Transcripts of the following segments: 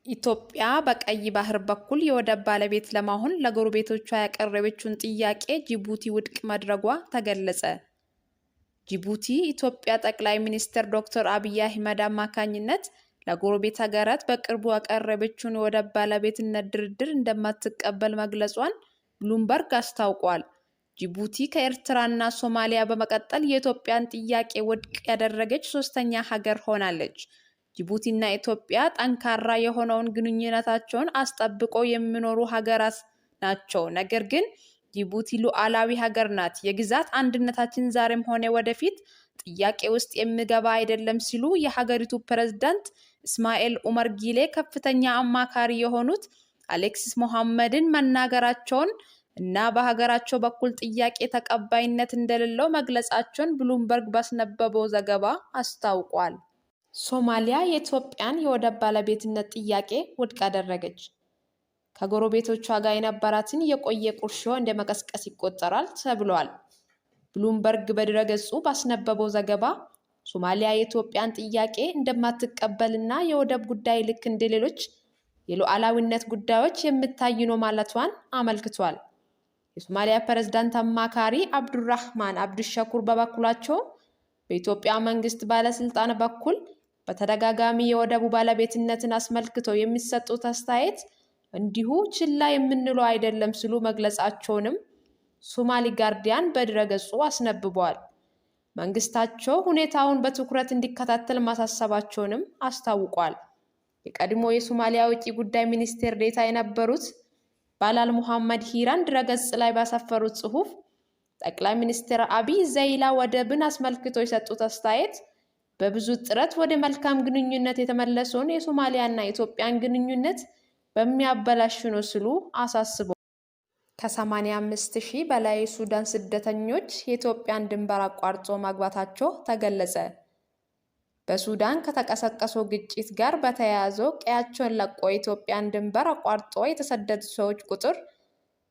ኢትዮጵያ በቀይ ባህር በኩል የወደብ ባለቤት ለመሆን ለጎረቤቶቿ ያቀረበችውን ጥያቄ ጅቡቲ ውድቅ ማድረጓ ተገለጸ። ጅቡቲ ኢትዮጵያ ጠቅላይ ሚኒስትር ዶክተር አብይ አህመድ አማካኝነት ለጎረቤት ሀገራት በቅርቡ ያቀረበችውን የወደብ ባለቤትነት ድርድር እንደማትቀበል መግለጿን ብሉምበርግ አስታውቋል። ጅቡቲ ከኤርትራና ሶማሊያ በመቀጠል የኢትዮጵያን ጥያቄ ውድቅ ያደረገች ሶስተኛ ሀገር ሆናለች። ጅቡቲና ኢትዮጵያ ጠንካራ የሆነውን ግንኙነታቸውን አስጠብቀው የሚኖሩ ሀገራት ናቸው። ነገር ግን ጅቡቲ ሉዓላዊ ሀገር ናት። የግዛት አንድነታችን ዛሬም ሆነ ወደፊት ጥያቄ ውስጥ የሚገባ አይደለም ሲሉ የሀገሪቱ ፕሬዝዳንት እስማኤል ኡመር ጊሌ ከፍተኛ አማካሪ የሆኑት አሌክሲስ ሞሐመድን መናገራቸውን እና በሀገራቸው በኩል ጥያቄ ተቀባይነት እንደሌለው መግለጻቸውን ብሉምበርግ ባስነበበው ዘገባ አስታውቋል። ሶማሊያ የኢትዮጵያን የወደብ ባለቤትነት ጥያቄ ውድቅ አደረገች። ከጎረቤቶቿ ጋር የነበራትን የቆየ ቁርሾ እንደ መቀስቀስ ይቆጠራል ተብሏል። ብሉምበርግ በድረገጹ ባስነበበው ዘገባ ሶማሊያ የኢትዮጵያን ጥያቄ እንደማትቀበልና የወደብ ጉዳይ ልክ እንደሌሎች የሉዓላዊነት ጉዳዮች የምታይ ነው ማለቷን አመልክቷል። የሶማሊያ ፕሬዝዳንት አማካሪ አብዱራህማን አብዱሸኩር በበኩላቸው በኢትዮጵያ መንግስት ባለስልጣን በኩል በተደጋጋሚ የወደቡ ባለቤትነትን አስመልክቶ የሚሰጡት አስተያየት እንዲሁ ችላ የምንለው አይደለም ሲሉ መግለጻቸውንም ሶማሊ ጋርዲያን በድረገጹ አስነብቧል። መንግስታቸው ሁኔታውን በትኩረት እንዲከታተል ማሳሰባቸውንም አስታውቋል። የቀድሞ የሶማሊያ ውጭ ጉዳይ ሚኒስቴር ዴኤታ የነበሩት ባላል ሙሐመድ ሂራን ድረገጽ ላይ ባሰፈሩት ጽሑፍ ጠቅላይ ሚኒስትር አብይ ዘይላ ወደብን አስመልክቶ የሰጡት አስተያየት በብዙ ጥረት ወደ መልካም ግንኙነት የተመለሰውን የሶማሊያና የኢትዮጵያን ግንኙነት በሚያበላሽ ነው ሲሉ አሳስበዋል። ከ85,000 በላይ የሱዳን ስደተኞች የኢትዮጵያን ድንበር አቋርጦ መግባታቸው ተገለጸ። በሱዳን ከተቀሰቀሰው ግጭት ጋር በተያያዘ ቀያቸውን ለቆ የኢትዮጵያን ድንበር አቋርጦ የተሰደዱ ሰዎች ቁጥር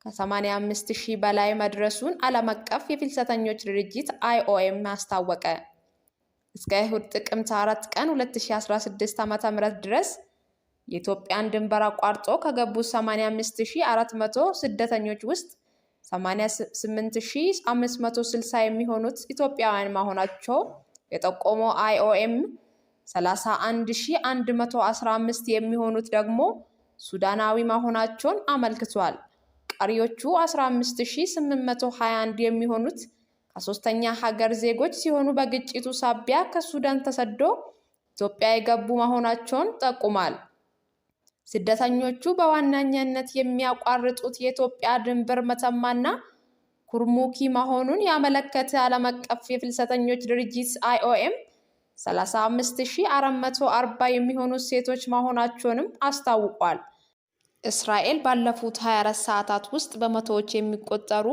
ከ85,000 በላይ መድረሱን ዓለም አቀፍ የፍልሰተኞች ድርጅት IOM አስታወቀ። እስከ እሁድ ጥቅምት 4 ቀን 2016 ዓ.ም ድረስ የኢትዮጵያን ድንበር አቋርጦ ከገቡ 85,400 ስደተኞች ውስጥ 88,560 የሚሆኑት ኢትዮጵያውያን መሆናቸው የጠቆመው IOM 31,115 የሚሆኑት ደግሞ ሱዳናዊ መሆናቸውን አመልክቷል። ቀሪዎቹ 15,821 የሚሆኑት ከሶስተኛ ሀገር ዜጎች ሲሆኑ በግጭቱ ሳቢያ ከሱዳን ተሰዶ ኢትዮጵያ የገቡ መሆናቸውን ጠቁሟል። ስደተኞቹ በዋነኛነት የሚያቋርጡት የኢትዮጵያ ድንበር መተማና ኩርሙኪ መሆኑን ያመለከተ ዓለም አቀፍ የፍልሰተኞች ድርጅት IOM 35,440 የሚሆኑ ሴቶች መሆናቸውንም አስታውቋል። እስራኤል ባለፉት 24 ሰዓታት ውስጥ በመቶዎች የሚቆጠሩ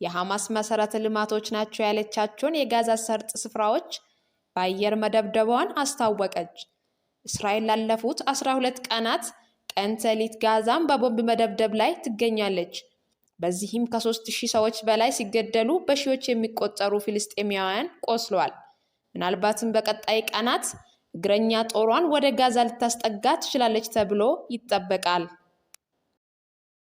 የሐማስ መሰረተ ልማቶች ናቸው ያለቻቸውን የጋዛ ሰርጥ ስፍራዎች በአየር መደብደቧን አስታወቀች። እስራኤል ላለፉት 12 ቀናት ቀን ተሌት ጋዛን በቦምብ መደብደብ ላይ ትገኛለች። በዚህም ከ3,000 ሰዎች በላይ ሲገደሉ በሺዎች የሚቆጠሩ ፍልስጤማውያን ቆስለዋል። ምናልባትም በቀጣይ ቀናት እግረኛ ጦሯን ወደ ጋዛ ልታስጠጋ ትችላለች ተብሎ ይጠበቃል።